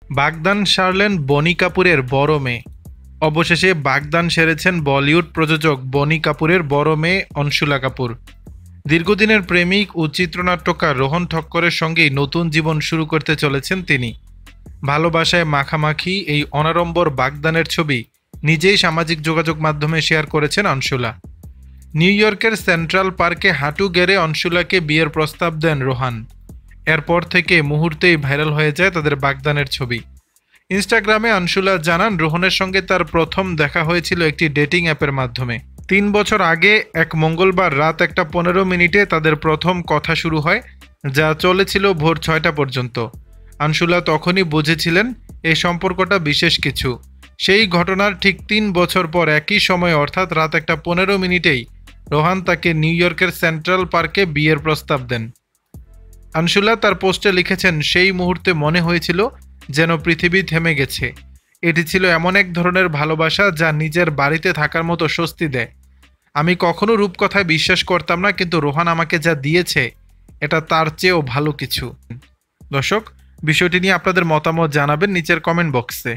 বাগদান সারলেন বনি কাপুরের বড় মেয়ে। অবশেষে বাগদান সেরেছেন বলিউড প্রযোজক বনি কাপুরের বড় মেয়ে অনশুলা কাপুর। দীর্ঘদিনের প্রেমিক ও চিত্রনাট্যকার রোহন ঠক্করের সঙ্গেই নতুন জীবন শুরু করতে চলেছেন তিনি। ভালোবাসায় মাখামাখি এই অনাড়ম্বর বাগদানের ছবি নিজেই সামাজিক যোগাযোগ মাধ্যমে শেয়ার করেছেন অনশুলা। নিউ ইয়র্কের সেন্ট্রাল পার্কে হাঁটু গেড়ে অনশুলাকে বিয়ের প্রস্তাব দেন রোহান। এরপর থেকে মুহূর্তেই ভাইরাল হয়ে যায় তাদের বাগদানের ছবি। ইনস্টাগ্রামে আনশুলা জানান রোহনের সঙ্গে তার প্রথম দেখা হয়েছিল একটি ডেটিং অ্যাপের মাধ্যমে। 3 বছর আগে এক মঙ্গলবার রাত 1:15 তাদের প্রথম কথা শুরু হয়, যা চলেছিল ভোর 6টা পর্যন্ত। আনশুলা তখনই বুঝেছিলেন এই সম্পর্কটা বিশেষ কিছু। সেই ঘটনার ঠিক 3 বছর পর একই সময় অর্থাৎ রাত 1:15 রোহান তাকে নিউ ইয়র্কের সেন্ট্রাল পার্কে বিয়ের প্রস্তাব দেন। আনশুলা তার পোস্টে লিখেছেন, সেই মুহূর্তে মনে হয়েছিল যেন পৃথিবী থেমে গেছে। এটি ছিল এমন এক ধরনের ভালোবাসা যা নিজের বাড়িতে থাকার মতো স্বস্তি দেয়। আমি কখনো রূপকথায় বিশ্বাস করতাম না, কিন্তু রোহান আমাকে যা দিয়েছে এটা তার চেয়েও ভালো কিছু। দর্শক, বিষয়টি নিয়ে আপনাদের মতামত জানাবেন নিচের কমেন্ট বক্সে।